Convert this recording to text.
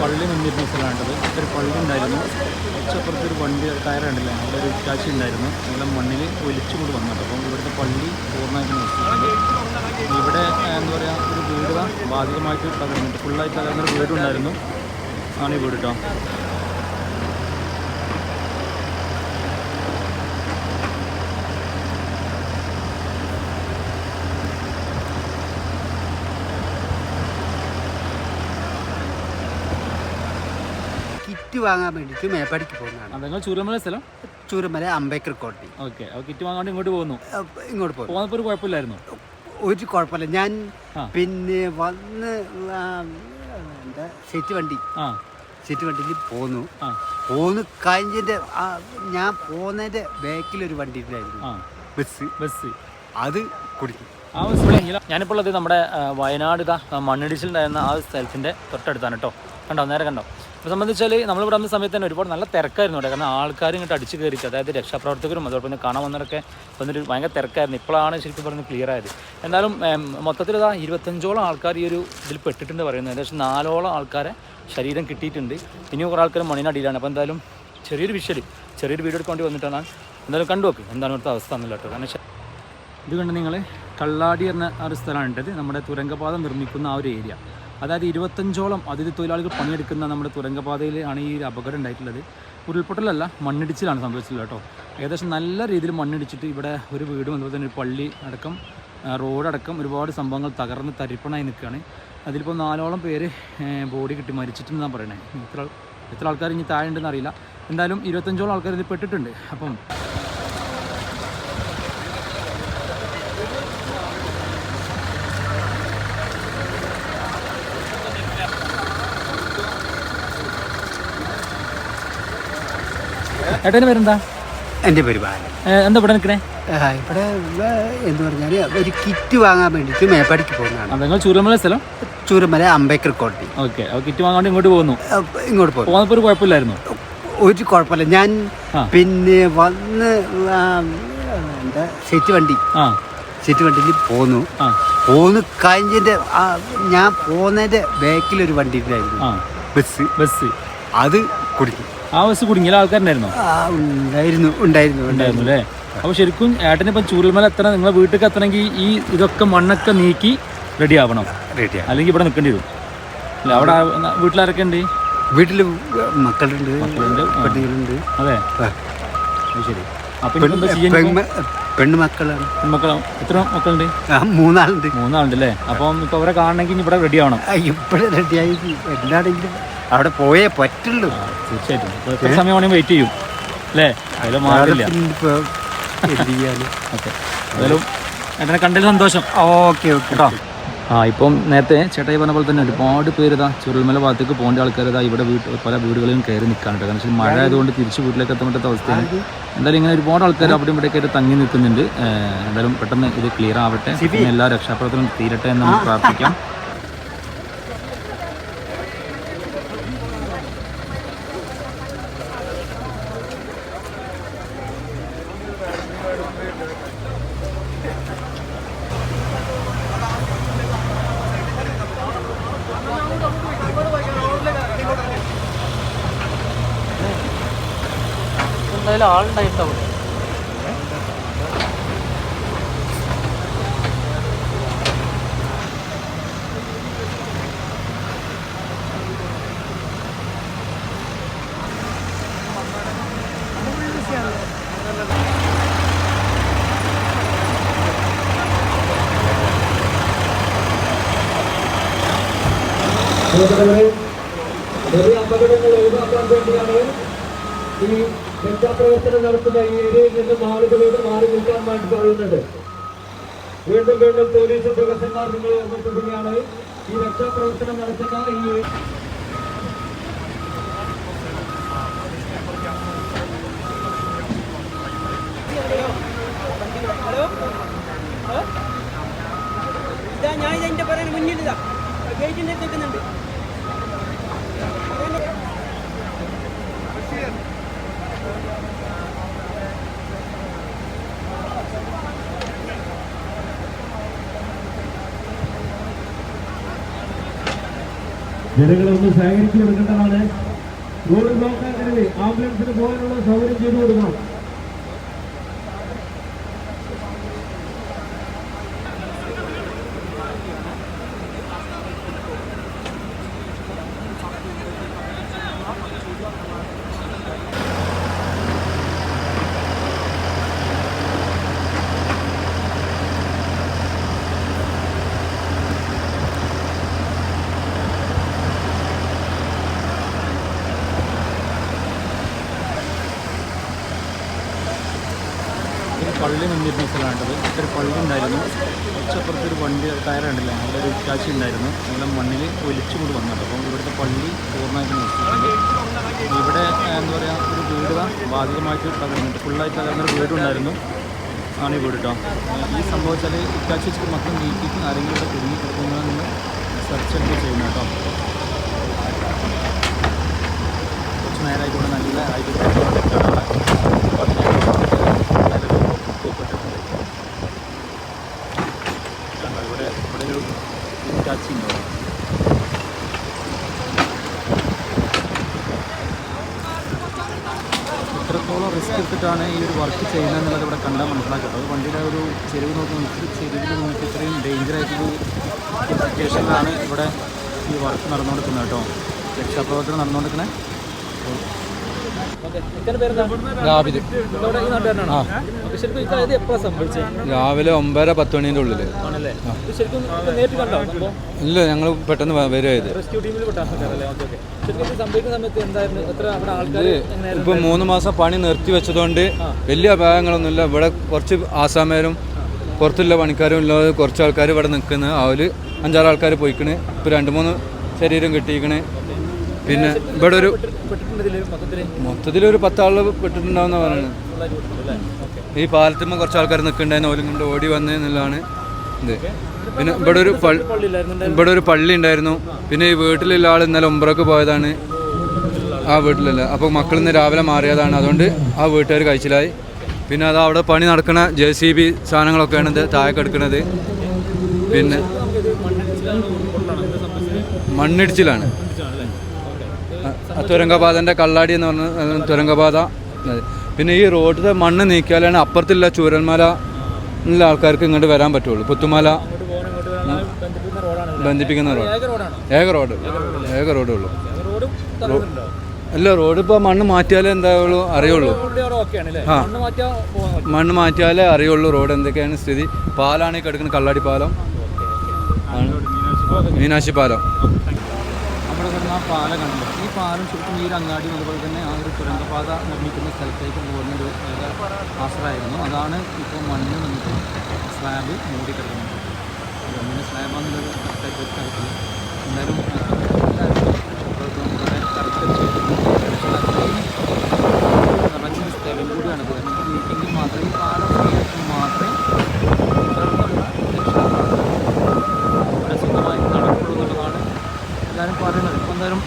പള്ളി നിന്നിരുന്ന സ്ഥലമാണിത്. ഒരു പള്ളി ഉണ്ടായിരുന്നു. കുറച്ചപ്പുറത്തൊരു വണ്ടി ടയറുണ്ടല്ലേ, അവിടെ ഒരു ഇറ്റാച്ചി ഉണ്ടായിരുന്നു. എല്ലാം മണ്ണിൽ ഒലിച്ചുകൊണ്ട് വന്നിട്ട് അപ്പം ഇവിടുത്തെ പള്ളി പൂർണ്ണമായിട്ട് നശിച്ചിട്ടുണ്ട്. ഇവിടെ എന്താ പറയുക, ഒരു വീട് ഭാഗികമായിട്ട് തകർന്നിട്ട് ഫുള്ളായിട്ട് തകർന്നൊരു വീടുണ്ടായിരുന്നു. ആണ് ഈ വീട് കേട്ടോ. കിറ്റ് വാങ്ങാൻ വേണ്ടിയിട്ട് മേപ്പാടിക്ക് പോകുന്നതാണ്. നിങ്ങൾ ചൂരമല സ്ഥലം? ചൂരമല അംബേദ്കർ കോളനി. ഓക്കെ. അപ്പോൾ കിറ്റ് വാങ്ങാണ്ട് ഇങ്ങോട്ട് പോകുന്നു. ഇങ്ങോട്ട് പോകും. പോകുന്നപ്പോൾ ഒരു കുഴപ്പമില്ലായിരുന്നു? ഒരു കുഴപ്പമില്ല. ഞാൻ പിന്നെ വന്ന് എന്താ സെറ്റ് വണ്ടിയിൽ പോന്നു കഴിഞ്ഞിട്ട് ഞാൻ പോകുന്നതിൻ്റെ ബാക്കിലൊരു വണ്ടി ഉണ്ടായിരുന്നു, ബസ്. അത് കുടിക്കും. ഞാനിപ്പോൾ ഉള്ളത് നമ്മുടെ വയനാട് മണ്ണിടിച്ചിലുണ്ടായിരുന്ന ആ സ്ഥലത്തിൻ്റെ തൊട്ടടുത്താണ് കേട്ടോ. കണ്ടോ, നേരെ കണ്ടോ. അപ്പോൾ സംബന്ധിച്ചാൽ നമ്മളിവിടെ വന്ന സമയത്ത് തന്നെ ഒരുപാട് നല്ല തിരക്കായിരുന്നു ഇവിടെ. കാരണം ആൾക്കാർ ഇങ്ങോട്ട് അടിച്ച് കയറിയിട്ട്, അതായത് രക്ഷാപ്രവർത്തകരും അതോടൊപ്പം തന്നെ കാണാൻ വന്നവരൊക്കെ വന്നിട്ട് ഭയങ്കര തിരക്കായിരുന്നു. ഇപ്പോഴാണ് ശരിക്കും പറഞ്ഞ് ക്ലിയർ ആയത്. എന്തായാലും മൊത്തത്തിൽ 25ഓളം ആൾക്കാർ ഈ ഒരു ഇതിൽ പെട്ടിട്ടുണ്ട് പറയുന്നത്. ഏകദേശം 4ഓളം ആൾക്കാരെ ശരീരം കിട്ടിയിട്ടുണ്ട്. ഇനിയും കുറേ ആൾക്കാർ മണ്ണിനടിയിലാണ്. അപ്പോൾ എന്തായാലും ചെറിയൊരു വീഡിയോ എടുക്കാൻ വേണ്ടി വന്നിട്ടാണ്. എന്തായാലും കണ്ടു നോക്ക് എന്താണ് ഇവിടുത്തെ അവസ്ഥ എന്നല്ല കേട്ടോ. കാരണം ഇത് കണ്ട് നിങ്ങൾ കള്ളാടി എന്ന ആ ഒരു സ്ഥലമാണിട്ടത്. നമ്മുടെ തുരങ്കപാത നിർമ്മിക്കുന്ന ആ ഒരു ഏരിയ, അതായത് 25ഓളം അതിഥി തൊഴിലാളികൾ പണിയെടുക്കുന്ന നമ്മുടെ തുരങ്കപാതയിലാണ് ഈ അപകടം ഉണ്ടായിട്ടുള്ളത്. ഉരുൾപൊട്ടലല്ല, മണ്ണിടിച്ചിലാണ് സംഭവിച്ചത് കേട്ടോ. ഏകദേശം നല്ല രീതിയിൽ മണ്ണിടിച്ചിട്ട് ഇവിടെ ഒരു വീടും അതുപോലെ തന്നെ ഒരു പള്ളി അടക്കം റോഡടക്കം ഒരുപാട് സംഭവങ്ങൾ തകർന്ന് തരിപ്പണായി നിൽക്കുകയാണ്. അതിലിപ്പോൾ 4ഓളം പേര് ബോഡി കിട്ടി മരിച്ചിട്ടുണ്ടെന്നാണ് പറയണേ. എത്ര ആൾക്കാർ ഇനി താഴെ ഉണ്ടെന്ന് അറിയില്ല. എന്തായാലും 25ഓളം ആൾക്കാർ ഇതിൽ പെട്ടിട്ടുണ്ട്. അപ്പം ഏട്ടൻ്റെ പേരെന്താ? എൻ്റെ പേര് ബാലൻ. എന്താ ഇവിടെ നിൽക്കണേ? ഇവിടെ എന്ന് പറഞ്ഞാൽ ഒരു കിറ്റ് വാങ്ങാൻ വേണ്ടിയിട്ട് മേപ്പാടിക്ക് പോകുന്നതാണ്. നിങ്ങൾ ചൂരമല സ്ഥലം? ചൂരമല അംബേദ്കർ കോളനി. ഓക്കെ. അപ്പോൾ കിറ്റ് വാങ്ങാണ്ട് ഇങ്ങോട്ട് പോകുന്നു. പോകുന്നപ്പോൾ ഒരു കുഴപ്പമില്ലായിരുന്നു? ഒരു കുഴപ്പമില്ല. ഞാൻ പിന്നെ വന്ന് എന്താ സെറ്റ് വണ്ടിയിൽ പോന്നു കഴിഞ്ഞിട്ട് ഞാൻ പോകുന്നതിൻ്റെ ബാക്കിലൊരു വണ്ടി ഉണ്ടായിരുന്നു, ബസ്. അത് കുടിക്കും. ആ ബസ് കുടുങ്ങിയ ആൾക്കാരുണ്ടായിരുന്നോ? ഉണ്ടായിരുന്നു അല്ലേ? അപ്പോൾ ശരിക്കും ഏട്ടന് ഇപ്പം ചൂരൽമല എത്തണം, നിങ്ങളെ വീട്ടിലേക്ക് എത്തണമെങ്കിൽ ഈ ഇതൊക്കെ മണ്ണൊക്കെ നീക്കി റെഡി ആവണം, അല്ലെങ്കിൽ ഇവിടെ നിൽക്കേണ്ടി വരും അല്ലേ? അവിടെ വീട്ടിലാരൊക്കെ ഉണ്ട്? വീട്ടിൽ മക്കളുണ്ട്, പെണ്ണുങ്ങളുണ്ട്. അതെ, ശരി. അപ്പം പെൺമക്കളാണ്. എത്ര മക്കളുണ്ട്? 3 ആളുണ്ട്. 3 ആളുണ്ട് അല്ലേ? അപ്പം ഇപ്പോൾ അവരെ കാണണമെങ്കിൽ ഇവിടെ റെഡി ആവണം. ഇവിടെ റെഡിയായി എന്താണെങ്കിലും അവിടെ പോയേ പറ്റുള്ളൂ. തീർച്ചയായിട്ടും. എത്ര സമയം വേണമെങ്കിൽ വെയിറ്റ് ചെയ്യും അല്ലേ? അതിൽ മാറില്ല. ഓക്കെ, എന്തായാലും ഏട്ടനെ കണ്ടതിൽ സന്തോഷം. ഓക്കെ കേട്ടോ. ഇപ്പം നേരത്തെ ചേട്ടായി പറഞ്ഞ പോലെ തന്നെ ഒരുപാട് പേര് ചുരുൾമല ഭാഗത്തേക്ക് പോകേണ്ട ആൾക്കാർ ഇവിടെ പല വീടുകളിലും കയറി നിൽക്കാനുണ്ട്. കാരണം വെച്ചാൽ മഴ ആയതുകൊണ്ട് തിരിച്ച് വീട്ടിലേക്ക് എത്താൻ പറ്റാത്ത അവസ്ഥയാണ്. എന്തായാലും ഇങ്ങനെ ഒരുപാട് ആൾക്കാർ അവിടെ ഇവിടെയൊക്കെ തങ്ങി നിൽക്കുന്നുണ്ട്. എന്തായാലും പെട്ടെന്ന് ഇത് ക്ലിയർ ആവട്ടെ, എല്ലാ രക്ഷാപ്രവർത്തനം തീരട്ടെ എന്ന് നമുക്ക് പ്രാർത്ഥിക്കാം. എന്തായാലും ആളുണ്ടായിട്ടുണ്ടാവും. ചെറിയ അപകടങ്ങൾ ഒഴിവാക്കാൻ വേണ്ടിയാണ് ഈ രക്ഷാപ്രവർത്തനം നടത്തുന്ന ഈ ഏരിയയിൽ നിന്നും ആളുകളോട് മാറി നിൽക്കാൻ വേണ്ടി പറയുന്നത്. വീണ്ടും പോലീസ് ഉദ്യോഗസ്ഥന്മാർ നിങ്ങൾ ഓർമ്മിപ്പിക്കുകയാണ്, ഈ രക്ഷാപ്രവർത്തനം നടത്തുന്ന ഈ ഞാൻ ഇതിന്റെ പറയാൻ മുന്നിലിതാ ഗേറ്റിന്റെ നിൽക്കുന്നുണ്ട്. ജനങ്ങളൊന്ന് സഹകരിച്ചു കൊടുക്കേണ്ടതാണ്. റോഡ് ബ്ലോക്ക് ആക്കരുത്. ആംബുലൻസിന് പോകാനുള്ള സൗകര്യം ചെയ്തു കൊടുക്കണം. പള്ളി മുന്നിരുന്ന സ്ഥലമാണിത്. ഒരു പള്ളി ഉണ്ടായിരുന്നു. കുറച്ചപ്പുറത്തൊരു വണ്ടി ടയറുണ്ടല്ലേ, അവിടെ ഒരു ഇറ്റാച്ചി ഉണ്ടായിരുന്നു. നമ്മുടെ മണ്ണിൽ ഒലിച്ചുകൊണ്ട് വന്നത്. അപ്പം ഇവിടുത്തെ പള്ളി പൂർണ്ണമായിട്ട് നശിച്ചിട്ടുണ്ട്. ഇവിടെ എന്താ പറയുക, ഒരു വീട് ഭാഗികമായിട്ട് തകർന്നിട്ട് ഫുള്ളായിട്ട് തകർന്നൊരു വീടുണ്ടായിരുന്നു. ആണ് ഈ വീട് കേട്ടോ. ഈ സംഭവിച്ചാൽ ഇറ്റാച്ചി വെച്ചിട്ട് മൊത്തം നീക്കിയിട്ട് ആരെങ്കിലും ഇവിടെ കുടുങ്ങി കിടക്കുന്നതെന്ന് സെർച്ച് ഒക്കെ ചെയ്യുന്നത് കേട്ടോ. കുറച്ച് നേരമായിട്ട് ഇവിടെ നല്ല ആയിട്ട് ഇത്രത്തോളം റിസ്ക് എടുത്തിട്ടാണ് ഈ ഒരു വർക്ക് ചെയ്യുന്നതെന്നുള്ളത് ഇവിടെ കണ്ടാൽ മനസ്സിലാക്കുന്നത്. വണ്ടിയുടെ ഒരു ചെരുവ് നോക്കി ചെരുവിൽ നോക്കി ഇത്രയും ഡേഞ്ചറായിട്ടൊരു സിറ്റുവേഷനിലാണ് ഇവിടെ ഈ വർക്ക് നടന്നുകൊടുക്കുന്നത് കേട്ടോ. രക്ഷാപ്രവർത്തനം നടന്നുകൊടുക്കുന്നത്. രാവിലെ 9:10 മണീൻ്റെ ഉള്ളിൽ. ഇല്ല, ഞങ്ങൾ പെട്ടെന്ന് വരുമായത്. ഇപ്പൊ 3 മാസം പണി നിർത്തി വെച്ചതുകൊണ്ട് വലിയ അപായങ്ങളൊന്നുമില്ല. ഇവിടെ കുറച്ച് ആസാമേരും പുറത്തുള്ള പണിക്കാരും ഇല്ലാതെ കുറച്ച് ആൾക്കാർ ഇവിടെ നിൽക്കുന്നത്. അവര് 5-6 ആൾക്കാർ പോയിക്കണ്. ഇപ്പൊ 2-3 ശരീരം കിട്ടിയിക്കണ്. പിന്നെ ഇവിടെ ഒരു മൊത്തത്തിലൊരു 10 ആൾ പെട്ടിട്ടുണ്ടാവുന്ന പറയുന്നത്. ഈ പാലത്തുമ്പോൾ കുറച്ച് ആൾക്കാർ നിൽക്കുന്നുണ്ടായിരുന്നു. ഓലും കൊണ്ട് ഓടി വന്നതെന്നുള്ളതാണ് ഇത്. പിന്നെ ഇവിടെ ഒരു പള്ളി ഉണ്ടായിരുന്നു. പിന്നെ ഈ വീട്ടിലുള്ള ആൾ ഇന്നലെ ഉംറക്ക് പോയതാണ്. ആ വീട്ടിലല്ല, അപ്പോൾ മക്കൾ ഇന്ന് രാവിലെ മാറിയതാണ്. അതുകൊണ്ട് ആ വീട്ടുകാർ കഴിച്ചിലായി. പിന്നെ അത് അവിടെ പണി നടക്കുന്ന JCB സാധനങ്ങളൊക്കെയാണ് ഇത് താഴെ കിടക്കുന്നത്. പിന്നെ മണ്ണിടിച്ചിലാണ്. തുരങ്കപാതൻ്റെ കള്ളാടി എന്ന് പറഞ്ഞ തുരങ്കപാത. പിന്നെ ഈ റോഡിലെ മണ്ണ് നീക്കിയാലാണ് അപ്പുറത്തുള്ള ചൂരൽമല ഉള്ള ആൾക്കാർക്ക് ഇങ്ങോട്ട് വരാൻ പറ്റുള്ളൂ. പുത്തുമല ബന്ധിപ്പിക്കുന്ന ഏക റോഡേ ഉള്ളൂ. അല്ല, റോഡ് ഇപ്പോൾ മണ്ണ് മാറ്റിയാലേ എന്താവുള്ളൂ അറിയുള്ളൂ. ആ, മണ്ണ് മാറ്റിയാലേ അറിയുള്ളൂ റോഡ് എന്തൊക്കെയാണ് സ്ഥിതി. പാലാണ് ഈ കിടക്കുന്ന കള്ളാടി പാലം, മീനാക്ഷി പാലം. നമ്മുടെ കിടന്ന ആ പാലം കണ്ടില്ല. ഈ പാലം ശരിക്കും ഈ ഒരു അങ്ങാടിയും അതുപോലെ തന്നെ ആ ഒരു തുരങ്കപാത നിർമ്മിക്കുന്ന സ്ഥലത്തേക്ക് പോകുന്നൊരു ആശ്രയമായിരുന്നു. അതാണ് ഇപ്പോൾ മണ്ണ് നിന്നിട്ട് സ്ലാബ് മൂടി കിടക്കുന്നത്. അങ്ങനെ സ്ലാബാണെന്നുള്ളൊരു കറക്റ്റായിട്ട് എന്തായാലും നിറഞ്ഞൊരു സ്ഥലം കൂടിയാണിത്. മീറ്റിങ്ങിൽ മാത്രമേ ഈ പാലം മാത്രമേ സുഖമായി നടക്കുള്ളൂ എന്നുള്ളതാണ് എല്ലാവരും പറയുന്നത്. ഇപ്പം എന്തായാലും